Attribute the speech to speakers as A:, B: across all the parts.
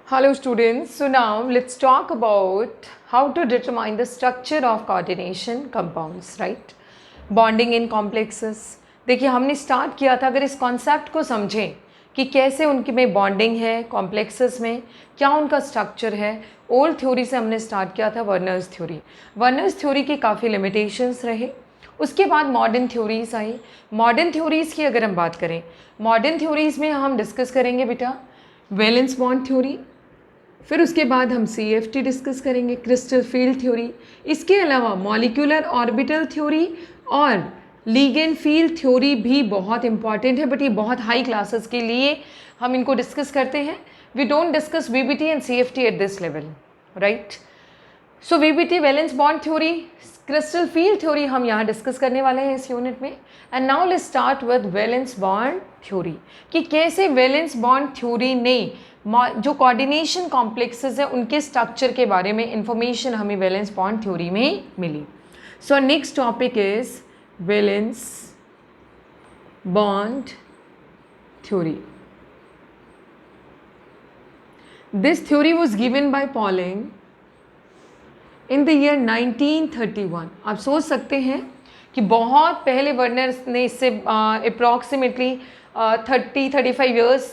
A: Hello students, so now let's talk about how to determine the structure of coordination compounds, right? Bonding in complexes. देखिए हमने start किया था, अगर इस concept को समझें कि कैसे उनके में बॉन्डिंग है कॉम्प्लेक्सेस में, क्या उनका स्ट्रक्चर है। ओल्ड थ्योरी से हमने स्टार्ट किया था वर्नर्स थ्योरी। वर्नर्स थ्योरी के काफ़ी लिमिटेशंस रहे, उसके बाद मॉडर्न थ्योरीज आई। मॉडर्न थ्योरीज़ की अगर हम बात करें, मॉडर्न थ्योरीज़ में हम डिस्कस करेंगे बेटा वैलेंस बॉन्ड थ्योरी, फिर उसके बाद हम CFT डिस्कस करेंगे, क्रिस्टल फील्ड थ्योरी। इसके अलावा मॉलिक्यूलर ऑर्बिटल थ्योरी और लीगेंड फील्ड थ्योरी भी बहुत इंपॉर्टेंट है, बट ये बहुत हाई क्लासेस के लिए हम इनको डिस्कस करते हैं। We don't discuss VBT and CFT at this level, right. So VBT valence bond theory, crystal field theory हम यहाँ डिस्कस करने वाले हैं इस यूनिट में। And now let's start with valence bond theory, कि कैसे वैलेंस बॉन्ड थ्योरी ने जो कोऑर्डिनेशन कॉम्प्लेक्सेस है उनके स्ट्रक्चर के बारे में इंफॉर्मेशन हमें वैलेंस बॉन्ड थ्योरी में मिली। So next topic is valence bond theory. This theory was given by Pauling in the year 1931। आप सोच सकते हैं कि बहुत पहले वर्नर्स ने इससे अप्रॉक्सीमेटली 30-35 ईयर्स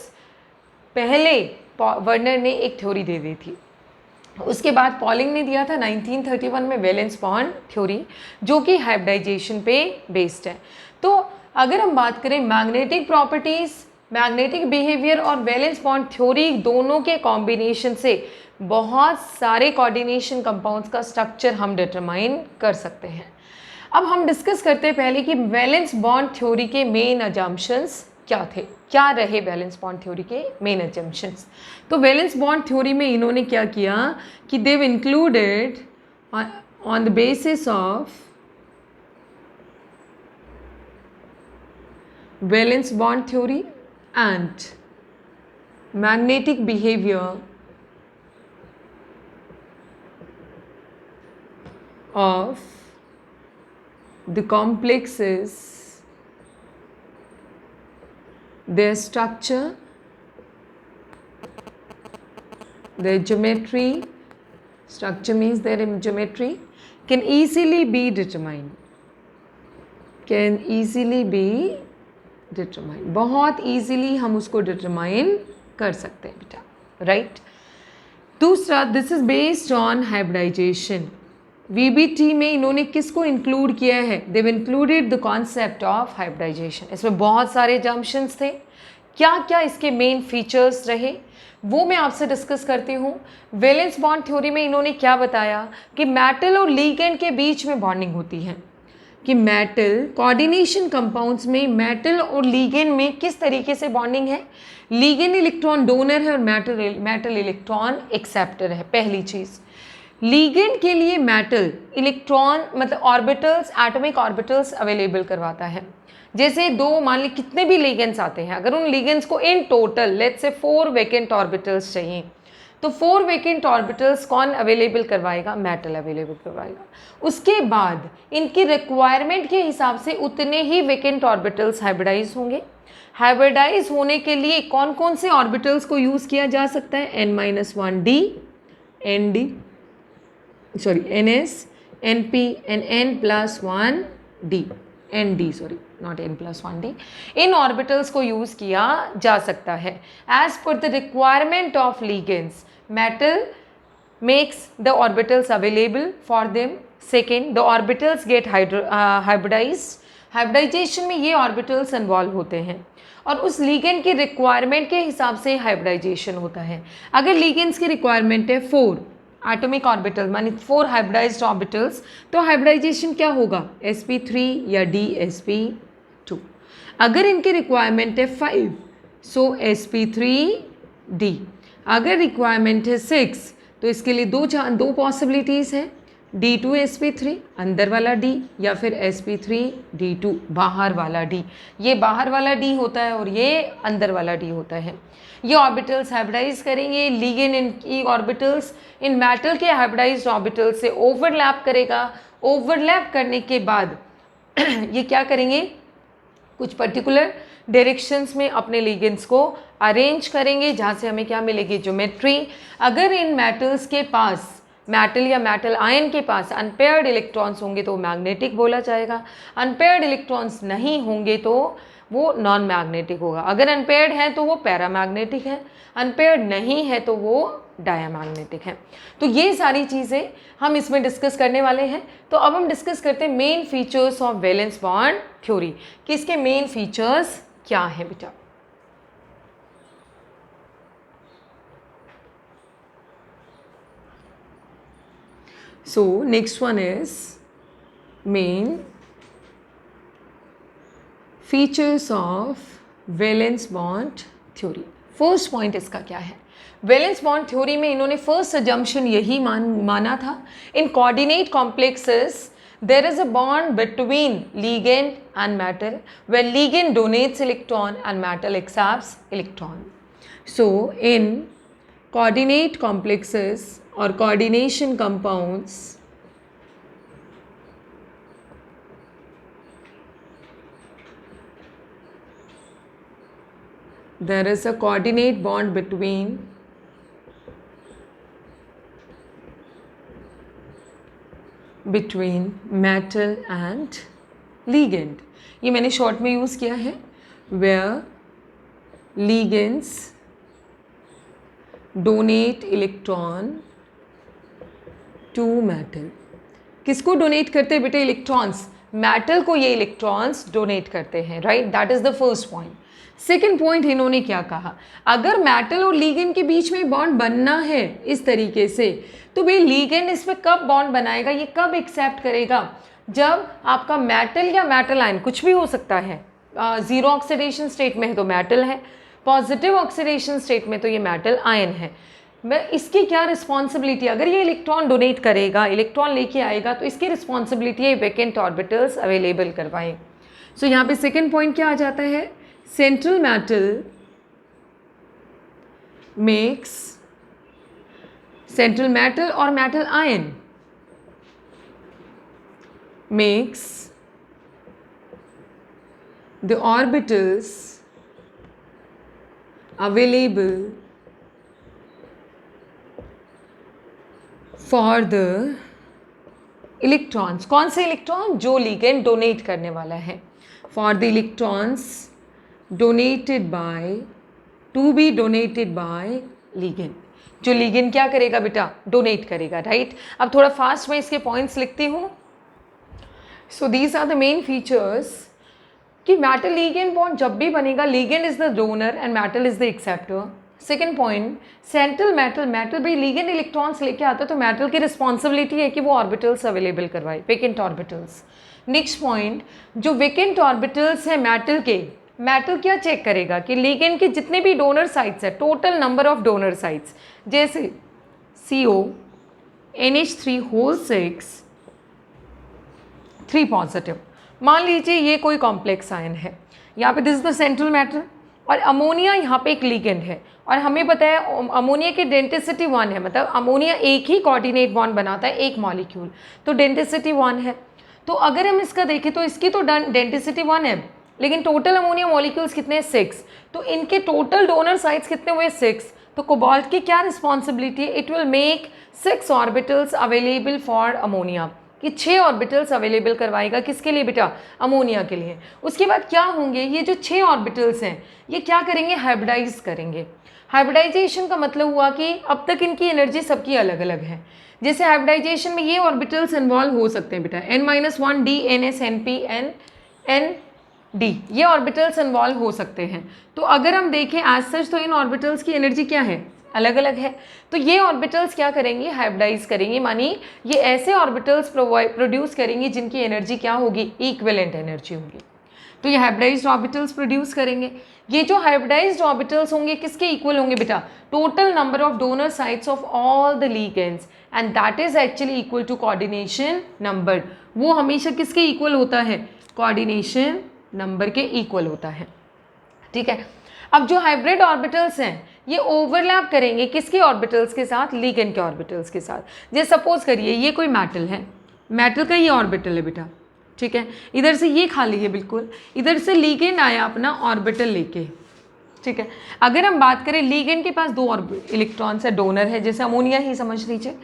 A: पहले वर्नर ने एक थ्योरी दे दी थी। उसके बाद पॉलिंग ने दिया था 1931 में वैलेंस बॉन्ड थ्योरी, जो कि हाइब्रिडाइजेशन पे बेस्ड है। तो अगर हम बात करें मैग्नेटिक प्रॉपर्टीज़, मैग्नेटिक बिहेवियर और वैलेंस बॉन्ड थ्योरी दोनों के कॉम्बिनेशन से बहुत सारे कोऑर्डिनेशन कंपाउंड्स का स्ट्रक्चर हम डिटरमाइन कर सकते हैं। अब हम डिस्कस करते हैं पहले कि वैलेंस बॉन्ड थ्योरी के मेन अजम्पशंस क्या थे, क्या रहे वैलेंस बॉन्ड थ्योरी के मेन अजम्पशंस। तो वैलेंस बॉन्ड थ्योरी में इन्होंने क्या किया कि they included on the basis of valence bond theory and magnetic behaviour of the complexes, their structure, their geometry, structure means their geometry can easily be determined, can easily be determined, बहुत easily हम उसको determine कर सकते हैं बेटा, right। दूसरा, this is based on hybridization। VBT में इन्होंने किसको इंक्लूड किया है? They included the concept of hybridisation. इसमें बहुत सारे जंक्शंस थे, क्या क्या इसके मेन फीचर्स रहे वो मैं आपसे डिस्कस करती हूँ। वैलेंस बॉन्ड थ्योरी में इन्होंने क्या बताया कि मेटल और लीगेंड के बीच में बॉन्डिंग होती है, कि मेटल कोऑर्डिनेशन कंपाउंड्स में मेटल और लीगेंड में किस तरीके से बॉन्डिंग है। लीगेंड इलेक्ट्रॉन डोनर है और मेटल इलेक्ट्रॉन एक्सेप्टर है। पहली चीज़, लीगेंड के लिए मेटल इलेक्ट्रॉन मतलब ऑर्बिटल्स, एटॉमिक ऑर्बिटल्स अवेलेबल करवाता है। जैसे दो मान ली कितने भी लीगेंड्स आते हैं, अगर उन लीगेंड्स को in total let's say 4 vacant orbitals चाहिए, तो 4 वैकेंट ऑर्बिटल्स कौन अवेलेबल करवाएगा? मेटल अवेलेबल करवाएगा। उसके बाद इनकी रिक्वायरमेंट के हिसाब से उतने ही वैकेंट ऑर्बिटल्स हाइब्रिडाइज होंगे। हाइब्रिडाइज होने के लिए कौन कौन से ऑर्बिटल्स को यूज़ किया जा सकता है? N-1d, Nd, sorry, Ns, Np and N+1d, Nd, sorry, not N+1d। इन ऑर्बिटल्स को यूज़ किया जा सकता है as per the requirement of ligands. Metal makes the orbitals available for them. Second, the orbitals get hybridized. Hybridization में ये orbitals involve होते हैं और उस लीगेंड की रिक्वायरमेंट के हिसाब से हाइब्रिडाइजेशन होता है। अगर लीगेंड्स की रिक्वायरमेंट है 4 एटॉमिक ऑर्बिटल मानी 4 हाइब्रिडाइज्ड ऑर्बिटल्स, तो हाइब्रिडाइजेशन क्या होगा? sp3 या dsp2। अगर इनकी रिक्वायरमेंट है 5, सो sp3d। अगर रिक्वायरमेंट है 6, तो इसके लिए दो पॉसिबिलिटीज़ हैं, D2sp3 अंदर वाला D या फिर sp3d2 बाहर वाला D। ये बाहर वाला D होता है और ये अंदर वाला D होता है। ये ऑर्बिटल्स हाइब्रिडाइज करेंगे, लीगेंड इनकी ऑर्बिटल्स इन मेटल के हाइब्रिडाइज्ड ऑर्बिटल से ओवरलैप करेगा। ओवरलैप करने के बाद ये क्या करेंगे? कुछ पर्टिकुलर डायरेक्शंस में अपने लिगेंड्स को अरेंज करेंगे, जहाँ से हमें क्या मिलेगी, ज्योमेट्री। अगर इन मेटल्स के पास, मेटल या मेटल आयन के पास अनपेयर्ड इलेक्ट्रॉन्स होंगे तो मैग्नेटिक बोला जाएगा, अनपेयर्ड इलेक्ट्रॉन्स नहीं होंगे तो वो नॉन मैग्नेटिक होगा। अगर अनपेयर्ड है तो वो पैरामैग्नेटिक है, अनपेयर्ड नहीं है तो वो डायामैग्नेटिक है। तो ये सारी चीज़ें हम इसमें डिस्कस करने वाले हैं। तो अब हम डिस्कस करते हैं main features of valence bond theory, कि इसके मेन फीचर्स क्या हैं बेटा। So next one is main features of valence bond theory। First point इसका क्या है, वैलेंस बॉन्ड थ्योरी में इन्होंने फर्स्ट अजम्पशन यही माना था, इन coordinate complexes there is a bond between ligand and metal where ligand donates electron and metal accepts electron। So in coordinate complexes or coordination compounds, there is a coordinate bond between metal and ligand। ये मैंने short में use किया है, where ligands donate electron to metal। किसको donate करते हैं बेटे, electrons, metal को ये इलेक्ट्रॉन्स डोनेट करते हैं, right. That is the first point. Second point इन्होंने क्या कहा, अगर मेटल और लीगेंड के बीच में बॉन्ड बनना है इस तरीके से, तो भाई लीगेंड इसमें कब बॉन्ड बनाएगा, ये कब एक्सेप्ट करेगा, जब आपका मेटल या मेटल आयन, कुछ भी हो सकता है, जीरो ऑक्सीडेशन स्टेट में है तो मेटल है, पॉजिटिव ऑक्सीडेशन स्टेट में तो ये मेटल आयन है। मैं इसकी क्या रिस्पॉन्सिबिलिटी, अगर ये इलेक्ट्रॉन डोनेट करेगा, इलेक्ट्रॉन लेके आएगा, तो इसकी रिस्पॉन्सिबिलिटी है वैकेंट ऑर्बिटल्स अवेलेबल करवाएं। सो यहाँ पे सेकेंड पॉइंट क्या आ जाता है, central metal makes, central metal और metal ion makes the orbitals available for the electrons. कौन से इलेक्ट्रॉन, जो लिगेंड डोनेट करने वाला है, for the electrons donated by, to be donated by ligand. जो लिगेंड क्या करेगा बेटा, डोनेट करेगा, राइट। अब थोड़ा फास्ट में इसके पॉइंट्स लिखती हूँ। So these are the main features कि मेटल लिगेंड बॉन्ड जब भी बनेगा, ligand is the donor and metal is the acceptor. Second point, central metal, metal भाई लिगेंड इलेक्ट्रॉन्स लेके आता है तो मेटल की रिस्पॉन्सिबिलिटी है कि वो ऑर्बिटल्स अवेलेबल करवाए, वेकेंट ऑर्बिटल्स। नेक्स्ट पॉइंट, जो वेकेंट ऑर्बिटल्स हैं मेटल के, मेटल क्या चेक करेगा कि लिगेंड के जितने भी डोनर साइट्स है, total number of donor sites, जैसे CO NH3 होल 6 3 पॉजिटिव, मान लीजिए ये कोई कॉम्प्लेक्स आयन है, यहाँ पे this is the central matter, और अमोनिया यहाँ पे एक लिगेंड है, और हमें पता है अमोनिया की डेंसिटी 1 है, मतलब अमोनिया एक ही कोऑर्डिनेट बॉन्ड बनाता है, एक मॉलिक्यूल, तो डेंसिटी 1 है। तो अगर हम इसका देखें तो इसकी तो डेंसिटी 1 है, लेकिन टोटल अमोनिया मॉलिक्यूल्स कितने हैं, 6, तो इनके टोटल डोनर साइट्स कितने हुए, 6। तो कोबाल्ट की क्या रिस्पॉन्सिबिलिटी है, it will make 6 orbitals available for ammonia, कि 6 ऑर्बिटल्स अवेलेबल करवाएगा, किसके लिए बेटा, अमोनिया के लिए। उसके बाद क्या होंगे, ये जो 6 ऑर्बिटल्स हैं ये क्या करेंगे, हाइब्रिडाइज करेंगे। हाइब्रिडाइजेशन का मतलब हुआ कि अब तक इनकी एनर्जी सबकी अलग अलग है। जैसे हाइब्रिडाइजेशन में ये ऑर्बिटल्स इन्वॉल्व हो सकते हैं बेटा, N-1 D NS NP N D, ये ऑर्बिटल्स इन्वॉल्व हो सकते हैं। तो अगर हम देखें एज सच तो इन ऑर्बिटल्स की एनर्जी क्या है, अलग अलग है। तो ये ऑर्बिटल्स क्या करेंगे, हाइब्रिडाइज करेंगे, मानी ये ऐसे ऑर्बिटल्स प्रोड्यूस करेंगे जिनकी एनर्जी क्या होगी, इक्विवेलेंट एनर्जी होगी। तो ये हाइब्रिडाइज्ड ऑर्बिटल्स प्रोड्यूस करेंगे। ये जो हाइब्रिडाइज्ड ऑर्बिटल्स होंगे किसके इक्वल होंगे बेटा, total number of donor sites of all the ligands, and that is actually equal to coordination number. वो हमेशा किसके इक्वल होता है, कोऑर्डिनेशन नंबर के इक्वल होता है, ठीक है। अब जो हाइब्रिड ऑर्बिटल्स हैं ये ओवरलैप करेंगे किसके ऑर्बिटल्स के साथ, लिगेंड के ऑर्बिटल्स के साथ। जैसे सपोज करिए ये कोई मेटल है, मेटल का ये ऑर्बिटल है बेटा, ठीक है, इधर से ये खाली है बिल्कुल, इधर से लिगेंड आया अपना ऑर्बिटल लेके, ठीक है। अगर हम बात करें लिगेंड के पास 2 इलेक्ट्रॉन्स है, डोनर है, जैसे अमोनिया ही समझ लीजिए,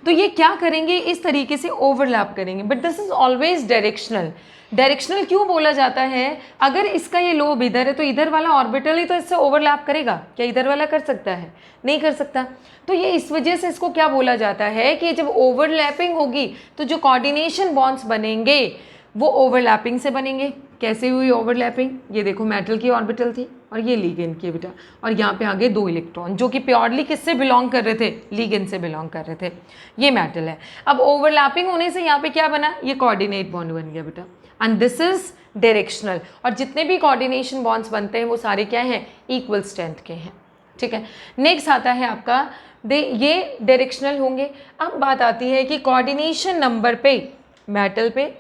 A: तो ये क्या करेंगे, इस तरीके से ओवरलैप करेंगे, but this is always directional. Directional क्यों बोला जाता है, अगर इसका ये लोब इधर है तो इधर वाला ऑर्बिटल ही तो इससे ओवरलैप करेगा, क्या इधर वाला कर सकता है, नहीं कर सकता। तो ये इस वजह से इसको क्या बोला जाता है कि जब ओवरलैपिंग होगी तो जो कोऑर्डिनेशन बॉन्ड्स बनेंगे वो ओवरलैपिंग से बनेंगे। कैसे हुई ओवरलैपिंग, ये देखो मेटल की ऑर्बिटल थी और ये लिगेंड की बेटा, और यहाँ पे आगे 2 इलेक्ट्रॉन जो कि प्योरली किससे बिलोंग कर रहे थे, लिगेंड से बिलोंग कर रहे थे, ये मेटल है। अब ओवरलैपिंग होने से यहाँ पे क्या बना, ये कोऑर्डिनेट बॉन्ड बन गया बेटा, एंड दिस इज डायरेक्शनल। और जितने भी कोऑर्डिनेशन बॉन्ड्स बनते हैं वो सारे क्या हैं, इक्वल स्ट्रेंथ के हैं, ठीक है। नेक्स्ट आता है आपका ये डायरेक्शनल होंगे। अब बात आती है कि कोऑर्डिनेशन नंबर पे मेटल पे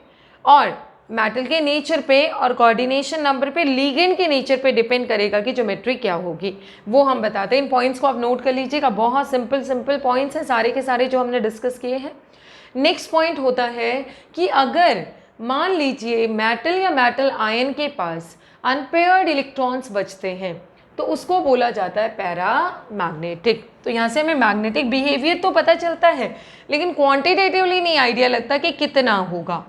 A: और मेटल के नेचर पे और कोऑर्डिनेशन नंबर पे लिगेंड के नेचर पे डिपेंड करेगा कि ज्योमेट्री क्या होगी, वो हम बताते हैं। इन पॉइंट्स को आप नोट कर लीजिएगा, बहुत सिंपल पॉइंट्स हैं सारे के सारे जो हमने डिस्कस किए हैं। नेक्स्ट पॉइंट होता है कि अगर मान लीजिए मेटल या मेटल आयन के पास अनपेयर्ड इलेक्ट्रॉन्स बचते हैं तो उसको बोला जाता है पैरामैग्नेटिक। तो यहाँ से हमें मैग्नेटिक बिहेवियर तो पता चलता है लेकिन क्वांटिटेटिवली नहीं आइडिया लगता कि कितना होगा।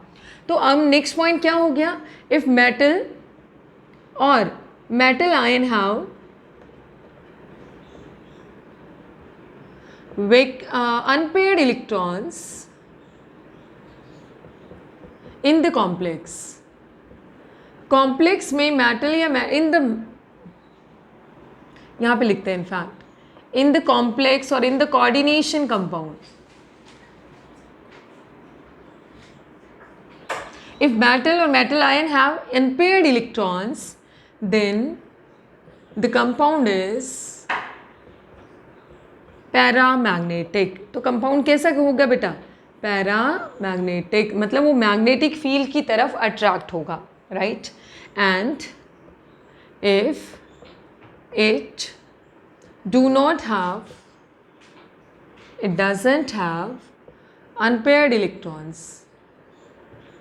A: तो अब नेक्स्ट पॉइंट क्या हो गया, इफ मेटल और metal ion have unpaired electrons in the complex में मेटल या इन द, यहाँ पे लिखते हैं इनफैक्ट इन द कॉम्प्लेक्स और in the coordination compound, if metal or metal ion have unpaired electrons then the compound is paramagnetic. तो compound कैसा होगा बेटा, पैरामैग्नेटिक, मतलब वो मैग्नेटिक फील्ड की तरफ अट्रैक्ट होगा, right. And if it do not have, it doesn't have unpaired electrons,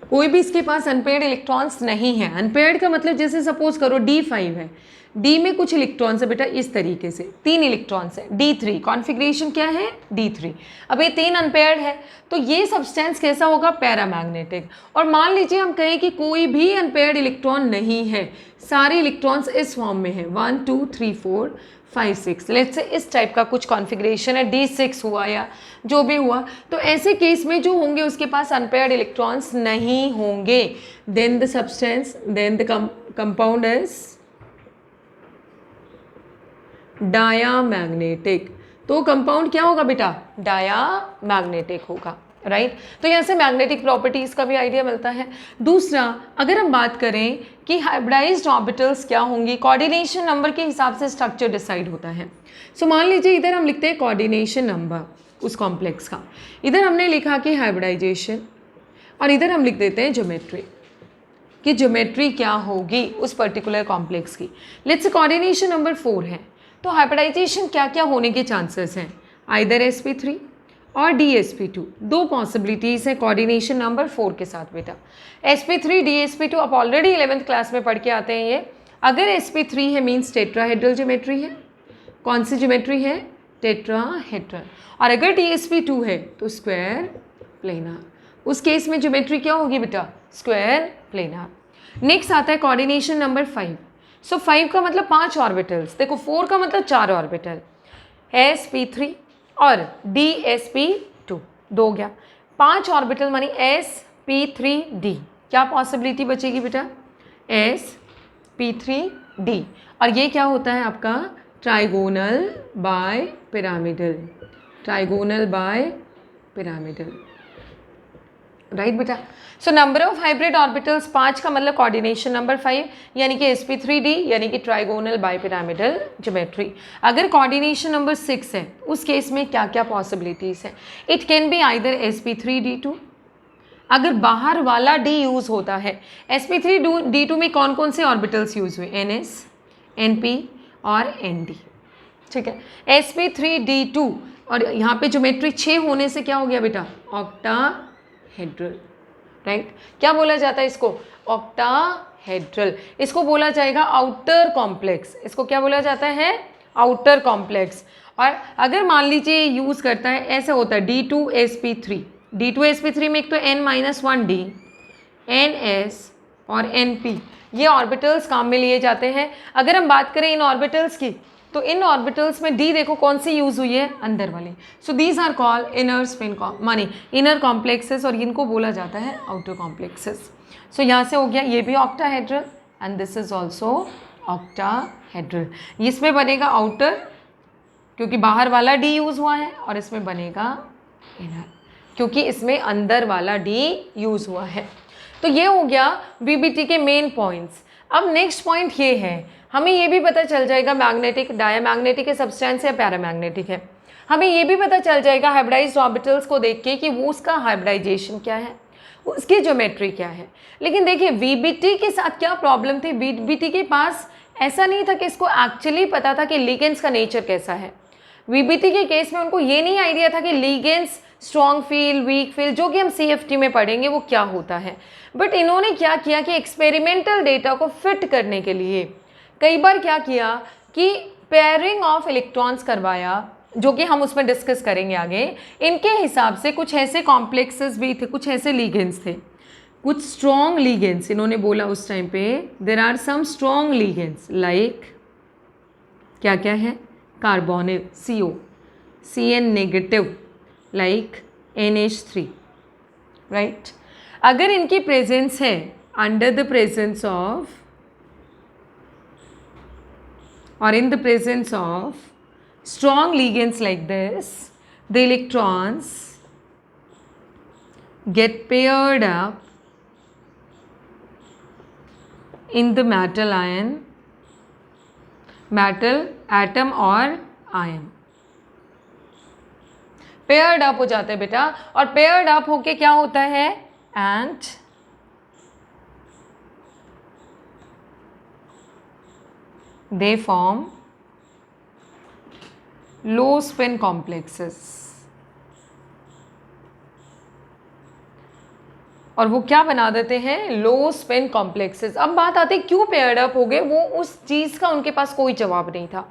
A: कोई भी इसके पास अनपेयर्ड इलेक्ट्रॉन्स नहीं है। अनपेयर्ड का मतलब जैसे सपोज करो D5 है, D में कुछ इलेक्ट्रॉन्स है बेटा इस तरीके से, 3 इलेक्ट्रॉन्स है, D3 कॉन्फ़िगरेशन क्या है D3। अब ये 3 अनपेयर्ड है तो ये सब्सटेंस कैसा होगा, पैरामैग्नेटिक। और मान लीजिए हम कहें कि कोई भी अनपेयर्ड इलेक्ट्रॉन नहीं है, सारे इलेक्ट्रॉन्स इस फॉर्म में है 1 2 3 4 5 6, लेट्स से इस टाइप का कुछ कॉन्फ़िगरेशन है, D6 हुआ या जो भी हुआ, तो ऐसे केस में जो होंगे उसके पास अनपेयर्ड इलेक्ट्रॉन्स नहीं होंगे, then the substance, then the compound is diamagnetic. तो कंपाउंड क्या होगा बेटा, डायामैग्नेटिक होगा, राइट। तो यहाँ से मैग्नेटिक प्रॉपर्टीज का भी आइडिया मिलता है। दूसरा, अगर हम बात करें कि हाइब्रिडाइज्ड ऑर्बिटल्स क्या होंगी, कोऑर्डिनेशन नंबर के हिसाब से स्ट्रक्चर डिसाइड होता है। सो मान लीजिए इधर हम लिखते हैं कोऑर्डिनेशन नंबर उस कॉम्प्लेक्स का, इधर हमने लिखा कि हाइब्रिडाइजेशन, और इधर हम लिख देते हैं ज्योमेट्री, कि ज्योमेट्री क्या होगी उस पर्टिकुलर कॉम्प्लेक्स की। लेट्स से कोऑर्डिनेशन नंबर 4 है, तो हाइब्रिडाइजेशन क्या क्या होने के चांसेस हैं, आइदर sp3 और dsp2, 2 पॉसिबिलिटीज़ हैं कोऑर्डिनेशन नंबर 4 के साथ बेटा। sp3 dsp2 आप ऑलरेडी 11th क्लास में पढ़ के आते हैं ये। अगर sp3 है मीन्स टेट्राहेड्रल ज्योमेट्री है, कौन सी ज्योमेट्री है, टेट्राहेड्रल। और अगर dsp2 है तो स्क्वायर प्लेनर, उस केस में ज्योमेट्री क्या होगी बेटा, स्क्वायर प्लेनर। नेक्स्ट आता है कोऑर्डिनेशन नंबर 5। सो 5 का मतलब 5 ऑर्बिटल्स, देखो 4 का मतलब 4 ऑर्बिटल, sp3 और dsp2, 2 हो गया, 5 ऑर्बिटल मानी sp3d, क्या पॉसिबिलिटी बचेगी बेटा, sp3d। और ये क्या होता है आपका trigonal bipyramidal, trigonal bipyramidal, right बेटा। So number of hybrid orbitals 5 का मतलब कोऑर्डिनेशन नंबर 5 यानी कि sp3d यानी कि ट्राइगोनल बाइपिरामिडल ज्योमेट्री। अगर कोऑर्डिनेशन नंबर 6 है उस केस में क्या क्या पॉसिबिलिटीज़ हैं, it can be either sp3d2, अगर बाहर वाला d यूज़ होता है, sp3d2 में कौन कौन से ऑर्बिटल्स यूज़ हुए, ns np और nd, ठीक है। sp3d2 और यहाँ पे ज्योमेट्री 6 होने से क्या हो गया बेटा, ऑक्टाहेड्रल, राइट। क्या बोला जाता है इसको? ऑक्टाहेड्रल। इसको बोला जाएगा आउटर कॉम्प्लेक्स। इसको क्या बोला जाता है? Outer complex. और अगर मान लीजिए यूज़ करता है, ऐसे होता है D2sp3। D2sp3 में एक तो n-1d, ns और np, ये ऑर्बिटल्स काम में लिए जाते हैं। अगर हम बात करें इन ऑर्बिटल्स की, तो इन ऑर्बिटल्स में d देखो कौन सी यूज़ हुई है? अंदर वाली। So these are called inner spin मानी इनर कॉम्प्लेक्सेस, और इनको बोला जाता है आउटर कॉम्प्लेक्सेस। सो यहाँ से हो गया ये भी octahedral and this is also octahedral. इसमें बनेगा आउटर क्योंकि बाहर वाला d यूज़ हुआ है, और इसमें बनेगा इनर क्योंकि इसमें अंदर वाला d यूज़ हुआ है। तो ये हो गया वीबीटी के मेन पॉइंट्स। अब नेक्स्ट पॉइंट ये है, हमें ये भी पता चल जाएगा मैग्नेटिक डायमैग्नेटिक है सब्सटेंस या पैरामैग्नेटिक है। हमें ये भी पता चल जाएगा हाइब्रिडाइज्ड ऑर्बिटल्स को देख के कि वो उसका हाइब्रिडाइजेशन क्या है, उसकी ज्योमेट्री क्या है। लेकिन देखिए वीबीटी के साथ क्या प्रॉब्लम थी? वीबीटी के पास ऐसा नहीं था कि इसको एक्चुअली पता था कि लिगेंड्स का नेचर कैसा है। वीबीटी के केस में उनको ये नहीं आइडिया था कि ligands strong field, weak field, जो कि हम सीएफटी में पढ़ेंगे वो क्या होता है। बट इन्होंने क्या किया कि एक्सपेरिमेंटल डेटा को फिट करने के लिए कई बार क्या किया कि पेयरिंग ऑफ इलेक्ट्रॉन्स करवाया, जो कि हम उसमें डिस्कस करेंगे आगे। इनके हिसाब से कुछ ऐसे कॉम्प्लेक्सेस भी थे, कुछ ऐसे लिगेंड्स थे, कुछ स्ट्रॉन्ग लिगेंड्स। इन्होंने बोला उस टाइम पे there are some strong ligands like क्या क्या है? Carbonyl CO, Cn negative like NH3, right. अगर इनकी प्रेजेंस है under the presence of or in the presence of strong ligands like this, the electrons get paired up in the metal atom or ion. Paired up हो जाते हैं बेटा, और paired up होके क्या होता है? And they form low spin complexes। और वो क्या बना देते हैं? लो स्पिन कॉम्प्लेक्सेस। अब बात आती है क्यों पेयर्ड अप हो गए? वो उस चीज़ का उनके पास कोई जवाब नहीं था।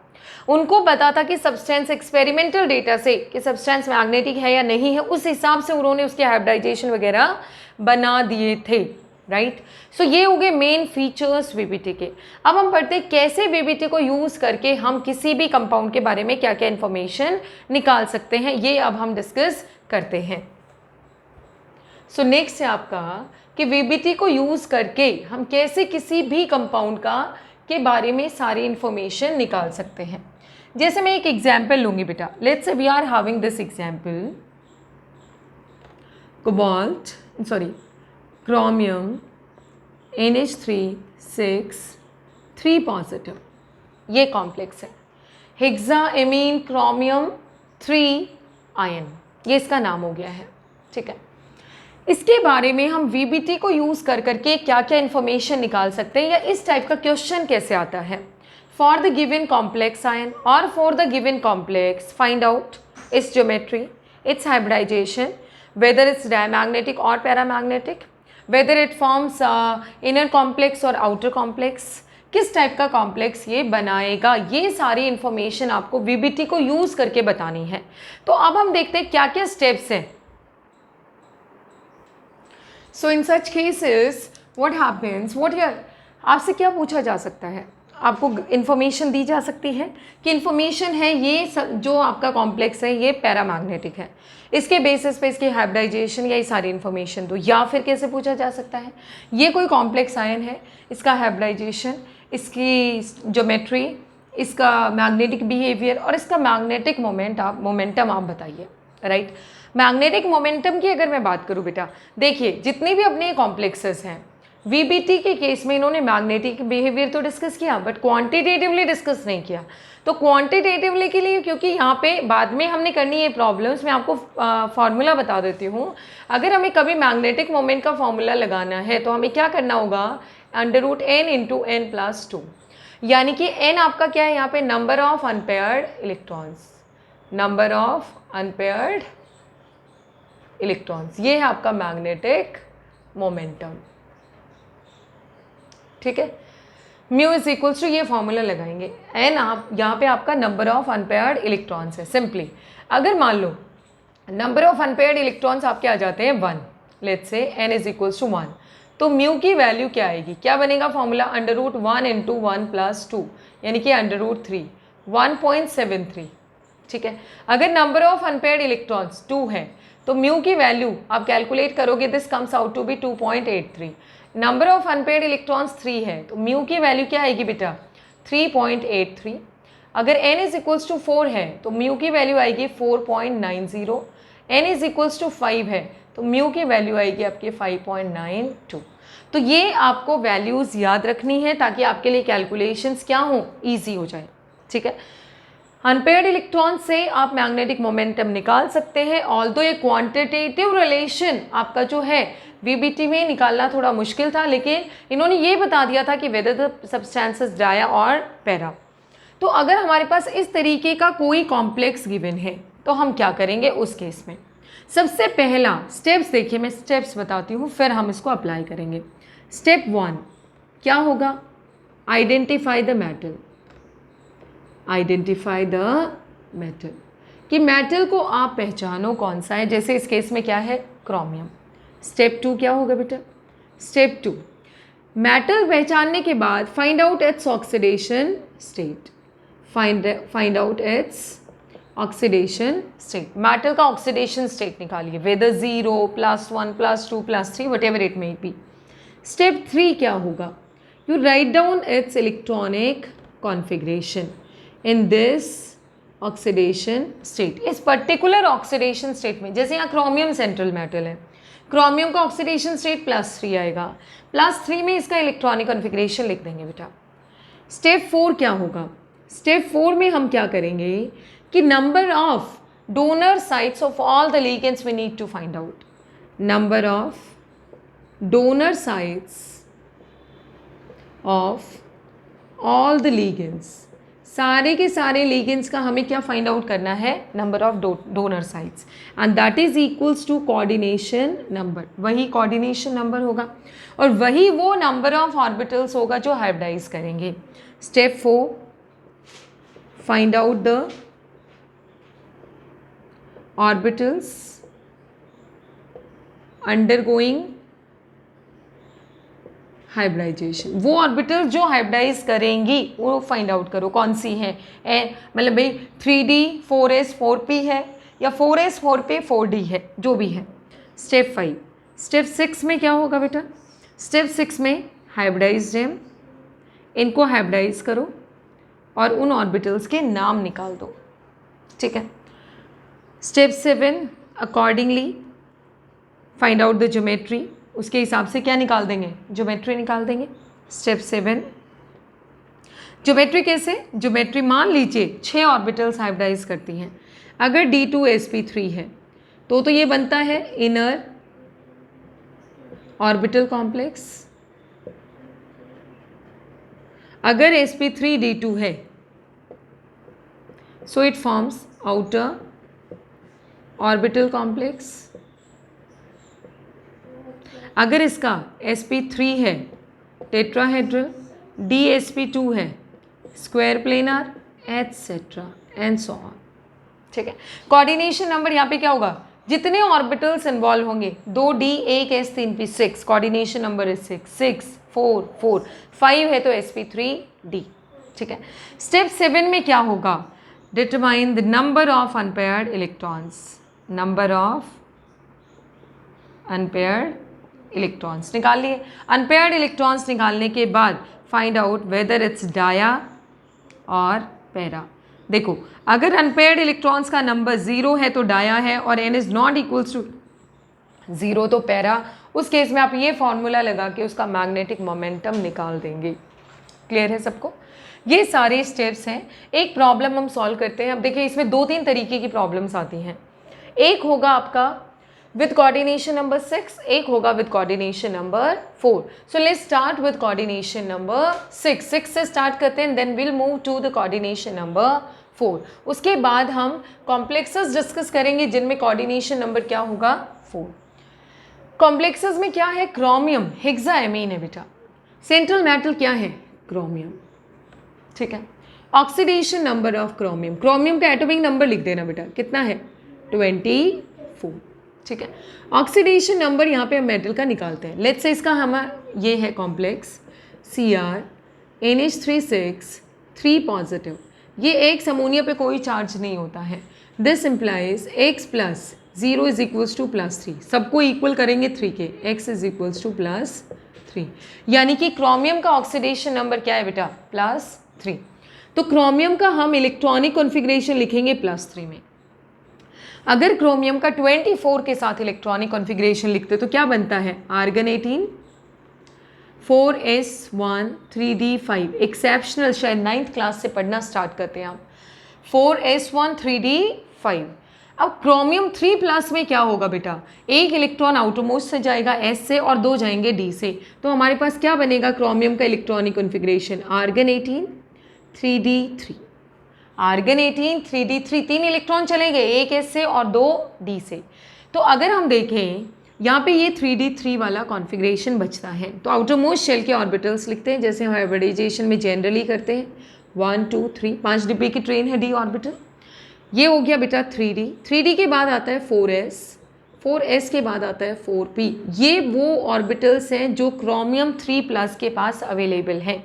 A: उनको पता था कि सब्सटेंस एक्सपेरिमेंटल डेटा से कि सब्सटेंस मैग्नेटिक है या नहीं है, उस हिसाब से उन्होंने उसके हाइब्रिडाइजेशन वगैरह बना दिए थे, राइट। सो ये हो गए मेन फीचर्स वीबीटी के। अब हम पढ़ते हैं कैसे वीबीटी को यूज़ करके हम किसी भी कंपाउंड के बारे में क्या क्या इन्फॉर्मेशन निकाल सकते हैं, ये अब हम डिस्कस करते हैं। सो नेक्स्ट है आपका कि वीबीटी को यूज़ करके हम कैसे किसी भी कंपाउंड का के बारे में सारी इन्फॉर्मेशन निकाल सकते हैं। जैसे मैं एक एग्जाम्पल लूँगी बेटा, let's say we are having this example cobalt chromium NH3 6 3+, ये कॉम्प्लेक्स है। हेक्साएमीन क्रोमियम 3 आयन, ये इसका नाम हो गया है, ठीक है। इसके बारे में हम वीबीटी को यूज़ कर करके क्या क्या इन्फॉर्मेशन निकाल सकते हैं, या इस टाइप का क्वेश्चन कैसे आता है? For the given complex ion और for the given complex find out its geometry, its hybridisation, whether it's diamagnetic और paramagnetic, whether it forms inner complex और आउटर कॉम्प्लेक्स, किस टाइप का कॉम्प्लेक्स ये बनाएगा, ये सारी इन्फॉर्मेशन आपको वीबीटी को यूज़ करके बतानी है। तो अब हम देखते हैं क्या क्या स्टेप्स हैं। सो इन सच केसेस व्हाट हैपेंस, आपसे क्या पूछा जा सकता है? आपको इन्फॉर्मेशन दी जा सकती है कि इन्फॉर्मेशन है ये जो आपका कॉम्प्लेक्स है ये पैरामैग्नेटिक है, इसके बेसिस पे इसकी हाइब्रिडाइजेशन या ये सारी इन्फॉर्मेशन दो। या फिर कैसे पूछा जा सकता है, ये कोई कॉम्प्लेक्स आयन है, इसका हाइब्रिडाइजेशन, इसकी ज्योमेट्री, इसका मैग्नेटिक बिहेवियर और इसका मैग्नेटिक मोमेंटम आप बताइए, राइट। मैग्नेटिक मोमेंटम की अगर मैं बात करूँ बेटा, देखिए जितने भी अपने कॉम्प्लेक्सेस हैं वीबीटी के केस में इन्होंने मैग्नेटिक बिहेवियर तो डिस्कस किया बट क्वांटिटेटिवली डिस्कस नहीं किया। तो क्वांटिटेटिवली के लिए, क्योंकि यहाँ पे बाद में हमने करनी है प्रॉब्लम्स, मैं आपको फार्मूला बता देती हूँ। अगर हमें कभी मैग्नेटिक मोमेंट का फार्मूला लगाना है तो हमें क्या करना होगा, √n × n+2, यानी कि n आपका क्या है यहाँ पे, number of unpaired electrons, number of unpaired electrons, ये है आपका मैग्नेटिक मोमेंटम। ठीक है, म्यू इज इक्वल्स टू, ये फॉर्मूला लगाएंगे, एन आप यहाँ पे आपका नंबर ऑफ अनपेयर्ड इलेक्ट्रॉन्स है। सिंपली अगर मान लो नंबर ऑफ अनपेयर्ड इलेक्ट्रॉन्स आपके आ जाते हैं 1, let's say N is equals to 1, तो म्यू की वैल्यू क्या आएगी, क्या बनेगा formula, under root 1 into 1 plus 2 यानी कि अंडर रूट 3, 1.73। ठीक है, अगर नंबर ऑफ अनपेयर्ड इलेक्ट्रॉन्स 2 है तो म्यू की वैल्यू आप कैलकुलेट करोगे, this comes out to be 2.83। Number of unpaired electrons 3 है तो म्यू की वैल्यू क्या आएगी बेटा, 3.83। अगर n इज इक्वल्स टू 4 है तो म्यू की वैल्यू आएगी 4.90। n इज इक्वल्स टू 5 है तो म्यू की वैल्यू आएगी आपकी 5.92। तो ये आपको वैल्यूज़ याद रखनी है ताकि आपके लिए कैलकुलेशंस क्या हो, ईजी हो जाए। ठीक है, अनपेयर्ड इलेक्ट्रॉन से आप मैग्नेटिक मोमेंटम निकाल सकते हैं, ऑल्दो ये क्वांटिटेटिव रिलेशन आपका जो है वीबीटी में निकालना थोड़ा मुश्किल था, लेकिन इन्होंने ये बता दिया था कि वेदर द सब्सटेंसेस डाया और पैरा। तो अगर हमारे पास इस तरीके का कोई कॉम्प्लेक्स गिवन है तो हम क्या करेंगे उस केस में, सबसे पहला स्टेप्स देखिए, मैं स्टेप्स बताती हूँ फिर हम इसको अप्लाई करेंगे। स्टेप 1 क्या होगा, identify the metal. Identify the metal, कि मेटल को आप पहचानो कौन सा है, जैसे इस केस में क्या है, क्रोमियम। स्टेप 2 क्या होगा बेटा, स्टेप 2 मेटल पहचानने के बाद find out its oxidation state, find out its oxidation state, metal का ऑक्सीडेशन स्टेट निकालिए, whether 0, +1, +2, +3 whatever it may be. Step 3 क्या होगा, you write down its electronic configuration in this oxidation state. इस particular oxidation state में, जैसे यहाँ chromium central metal है, chromium का ऑक्सीडेशन स्टेट +3 आएगा, +3 में इसका इलेक्ट्रॉनिक कॉन्फ़िगरेशन लिख देंगे बेटा। स्टेप 4 क्या होगा, स्टेप 4 में हम क्या करेंगे कि number of donor sites of all the ligands we need to find out, number of donor sites of all the ligands, सारे के सारे लिगेंड्स का हमें क्या फाइंड आउट करना है, number of donor sites, and that is equals to coordination number, वही coordination number होगा और वही वो नंबर ऑफ ऑर्बिटल्स होगा जो हाइब्रिडाइज करेंगे। Step 4 find out the orbitals undergoing hybridization, वो ऑर्बिटल्स जो हाइब्रिडाइज करेंगी वो फाइंड आउट करो कौन सी हैं, मतलब भाई 3d 4s 4p है या 4s 4p 4d है, जो भी है। स्टेप 5, स्टेप 6 में क्या होगा बेटा, स्टेप 6 में हाइब्रिडाइज्ड है, इनको हाइब्रिडाइज करो और उन ऑर्बिटल्स के नाम निकाल दो। ठीक है, step 7 accordingly find out the geometry, उसके हिसाब से क्या निकाल देंगे, ज्योमेट्री निकाल देंगे। स्टेप 7 ज्योमेट्री कैसे, ज्योमेट्री मान लीजिए 6 ऑर्बिटल्स हाइब्रिडाइज करती हैं, अगर D2sp3 है तो ये बनता है इनर ऑर्बिटल कॉम्प्लेक्स, अगर sp3d2 है so it forms outer orbital complex, अगर इसका sp3 है टेट्राहेड्रल, dsp2 है square planar, etcetera and so on. ठीक है, कोऑर्डिनेशन नंबर यहाँ पे क्या होगा, जितने ऑर्बिटल्स इन्वॉल्व होंगे 2d 1s 3p 6, coordination number is 6 4 4, 5 है तो sp3d। ठीक है, स्टेप 7 में क्या होगा, determine the number of unpaired electrons, number of unpaired electrons निकाल लिए। अनपेयर्ड इलेक्ट्रॉन्स निकालने के बाद find out whether it's dia और पैरा। देखो अगर अनपेयर्ड इलेक्ट्रॉन्स का नंबर 0 है तो डाया है और n is not equals to 0 तो पैरा, उस केस में आप ये फॉर्मूला लगा के उसका मैग्नेटिक मोमेंटम निकाल देंगे। क्लियर है सबको, ये सारे स्टेप्स हैं। एक प्रॉब्लम हम सॉल्व करते हैं। अब देखिए इसमें 2-3 तरीके की प्रॉब्लम्स आती हैं, एक होगा आपका with coordination number 6, एक होगा with coordination number 4. So let's start with coordination number 6. 6 से start करते हैं, then we'll move to the coordination number 4. उसके बाद हम complexes डिस्कस करेंगे जिनमें coordination number क्या होगा 4. कॉम्प्लेक्सेस में क्या है, क्रोमियम हेक्साएमीन है बेटा, सेंट्रल मेटल क्या है, क्रोमियम, ठीक है। Oxidation number of chromium, chromium का एटॉमिक नंबर लिख देना बेटा, कितना है 24, ठीक है। ऑक्सीडेशन नंबर यहाँ पे हम मेटल का निकालते हैं। लेट्स से इसका हमारा ये है कॉम्प्लेक्स Cr NH3 3 पॉजिटिव, ये एक्स अमोनिया पे कोई चार्ज नहीं होता है। This implies x plus 0 is equals to +3, सबको इक्वल करेंगे 3 के, x इज इक्वल्स टू +3, यानी कि क्रोमियम का ऑक्सीडेशन नंबर क्या है बेटा, +3। तो क्रोमियम का हम इलेक्ट्रॉनिक कॉन्फ़िगरेशन लिखेंगे +3 में। अगर क्रोमियम का 24 के साथ इलेक्ट्रॉनिक कॉन्फ़िगरेशन लिखते तो क्या बनता है, आर्गन 18 4s1 3d5, एक्सेप्शनल, शायद 9th क्लास से पढ़ना स्टार्ट करते हैं आप, 4s1 3d5। अब क्रोमियम 3+ में क्या होगा बेटा, एक इलेक्ट्रॉन आउटरमोस्ट से जाएगा s से और 2 जाएंगे d से, तो हमारे पास क्या बनेगा क्रोमियम का electronic configuration, argon 18 3d3, argon 18 3d3, 3 electron चले गए, एक s से और 2 d से। तो अगर हम देखें यहाँ पे ये 3d3 वाला कॉन्फ़िगरेशन बचता है, तो आउटरमोस्ट शेल के ऑर्बिटल्स लिखते हैं जैसे हाइब्रिडाइजेशन में जनरली करते हैं, 1 2 3, 5 डिब्बे की ट्रेन है d ऑर्बिटल। ये हो गया बेटा 3d, 3d के बाद आता है 4s, 4s के बाद आता है 4p। ये वो ऑर्बिटल्स हैं जो क्रोमियम 3+ के पास अवेलेबल हैं।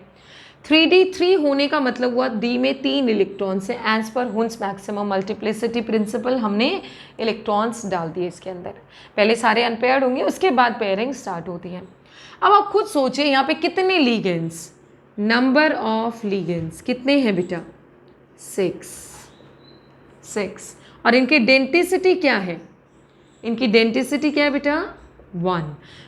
A: 3d3 होने का मतलब हुआ d में 3 इलेक्ट्रॉन्स हैं, as per Hund's maximum multiplicity principle हमने इलेक्ट्रॉन्स डाल दिए इसके अंदर। पहले सारे अनपेयर्ड होंगे, उसके बाद पेयरिंग स्टार्ट होती है। अब आप खुद सोचिए यहाँ पे कितने लीगेंड्स, नंबर ऑफ लीगेंड्स कितने हैं बेटा, 6, और इनकी डेंटिसिटी क्या है, इनकी डेंटिसिटी क्या है बेटा, 1।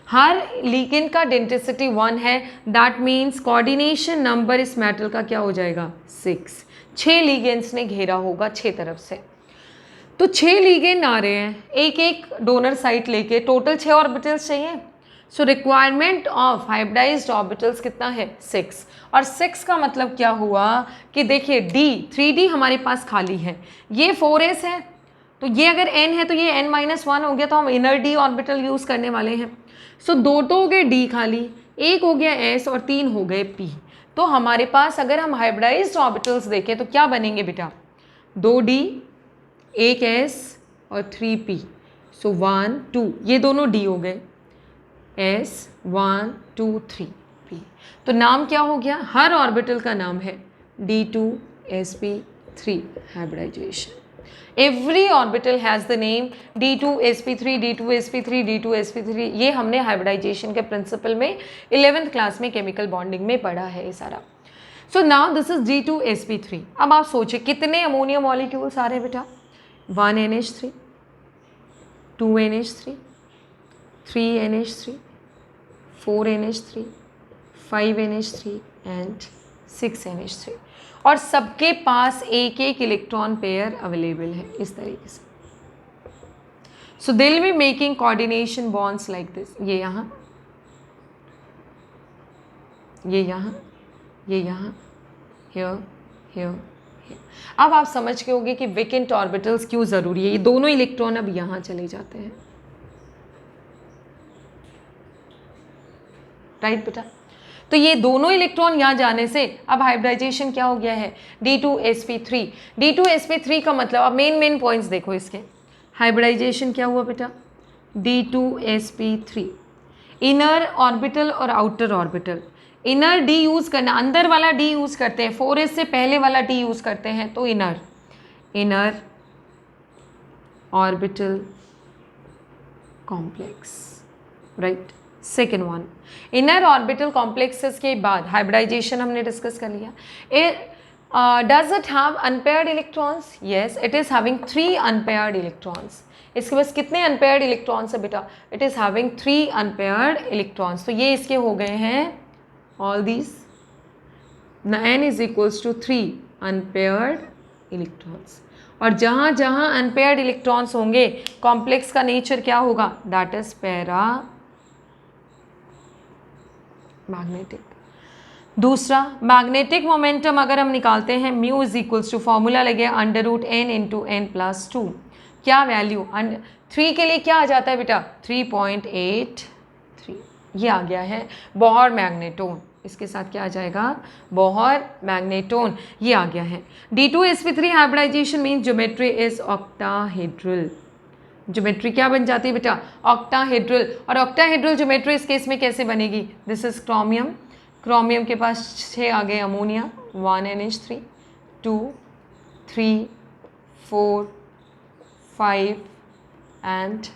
A: हर लिगेंड का डेंटिसिटी 1 है, दैट मीन्स कोऑर्डिनेशन नंबर इस मेटल का क्या हो जाएगा, 6। 6 लिगेंड्स ने घेरा होगा 6 तरफ से, तो 6 लिगेंड आ रहे हैं, एक एक डोनर साइट लेके, टोटल 6 ऑर्बिटल्स चाहिए। सो रिक्वायरमेंट ऑफ हाइब्रिडाइज्ड ऑर्बिटल्स कितना है, 6। और 6 का मतलब क्या हुआ कि देखिए d 3d हमारे पास खाली है, ये 4s है, तो ये अगर n है तो ये n-1 हो गया, तो हम इनर d ऑर्बिटल यूज़ करने वाले हैं। सो 2 तो हो गए d खाली, एक हो गया s और 3 हो गए p। तो हमारे पास अगर हम हाइब्रिडाइज्ड ऑर्बिटल्स देखें तो क्या बनेंगे बेटा, 2d, एक s और 3p। सो 1 2, ये दोनों d हो गए, s 1 2 3p। तो नाम क्या हो गया, हर ऑर्बिटल का नाम है d2sp3 hybridization. Every orbital has the name d2sp3, d2sp3, d2sp3। ये हमने हाइब्रिडाइजेशन के प्रिंसिपल में 11th क्लास में केमिकल बॉन्डिंग में पढ़ा है ये सारा। So now this is d2sp3। अब आप सोचिए कितने अमोनिया मॉलिक्यूल्स आ रहे हैं बेटा, 1NH3, 2NH3, 3NH3, 4NH3, 5NH3 and 6NH3, और सबके पास एक एक इलेक्ट्रॉन पेयर अवेलेबल है इस तरीके से। So they will be making coordination bonds like this, ये यहाँ, ये यहाँ, ये यहाँ, हियर हियर। अब आप समझ गए होंगे कि वेकेंट ऑर्बिटल्स क्यों ज़रूरी है, ये दोनों इलेक्ट्रॉन अब यहाँ चले जाते हैं, राइट बेटा। तो ये दोनों इलेक्ट्रॉन यहाँ जाने से अब हाइब्रिडाइजेशन क्या हो गया है, d2sp3। d2sp3 का मतलब, अब मेन पॉइंट्स देखो इसके, हाइब्रिडाइजेशन क्या हुआ बेटा, d2sp3, इनर ऑर्बिटल और outer orbital. Inner d use करना, अंदर वाला d यूज़ करते हैं, 4s से पहले वाला d यूज़ करते हैं, तो inner orbital complex, right. Second one, inner orbital complexes के बाद हाइब्रिडाइजेशन हमने डिस्कस कर लिया। Does it have unpaired electrons, yes it is having 3 unpaired electrons. इसके पास कितने अनपेयर्ड इलेक्ट्रॉन्स है बेटा, it is having 3 unpaired electrons. तो ये इसके हो गए हैं all these, n is equals to 3 unpaired electrons. और जहाँ जहाँ अनपेयर्ड इलेक्ट्रॉन्स होंगे कॉम्प्लेक्स का नेचर क्या होगा, दैट इज पैरा मैग्नेटिक। दूसरा मैग्नेटिक मोमेंटम अगर हम निकालते हैं mu is equals to formula लगे √n इंटू n प्लस 2, क्या वैल्यू 3 के लिए क्या आ जाता है बेटा 3.83, ये आ गया है बोहर मैग्नेटोन, इसके साथ क्या आ जाएगा बोहर मैग्नेटोन, ये आ गया है। D2sp3 hybridization means geometry is octahedral, geometry क्या बन जाती है बेटा ऑक्टाहेड्रल, और ऑक्टाहेड्रल ज्योमेट्री इस केस में कैसे बनेगी, दिस इज क्रोमियम, क्रोमियम के पास 6 आ गए अमोनिया 1NH3 2 3 4 5 एंड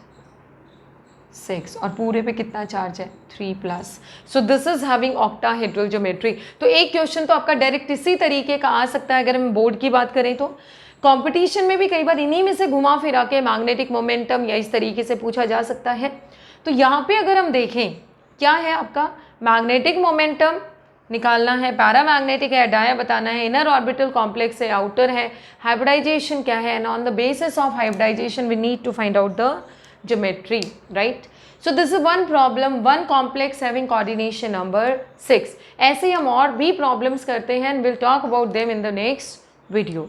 A: 6 और पूरे पे कितना चार्ज है 3+। सो this is having octahedral geometry. तो एक क्वेश्चन तो आपका डायरेक्ट इसी तरीके का आ सकता है अगर हम बोर्ड की बात करें तो। कंपटीशन में भी कई बार इन्हीं में से घुमा फिरा के मैग्नेटिक मोमेंटम या इस तरीके से पूछा जा सकता है। तो यहाँ पे अगर हम देखें क्या है आपका मैग्नेटिक मोमेंटम निकालना है, पैरामैग्नेटिक है, डाया बताना है, इनर ऑर्बिटल कॉम्प्लेक्स है, आउटर है, हाइब्रिडाइजेशन क्या है, and on the basis of hybridization we need to find out the geometry, right. So this is one problem, one complex having coordination number 6। ऐसे ही हम और भी प्रॉब्लम्स करते हैं and will talk about them in the next video.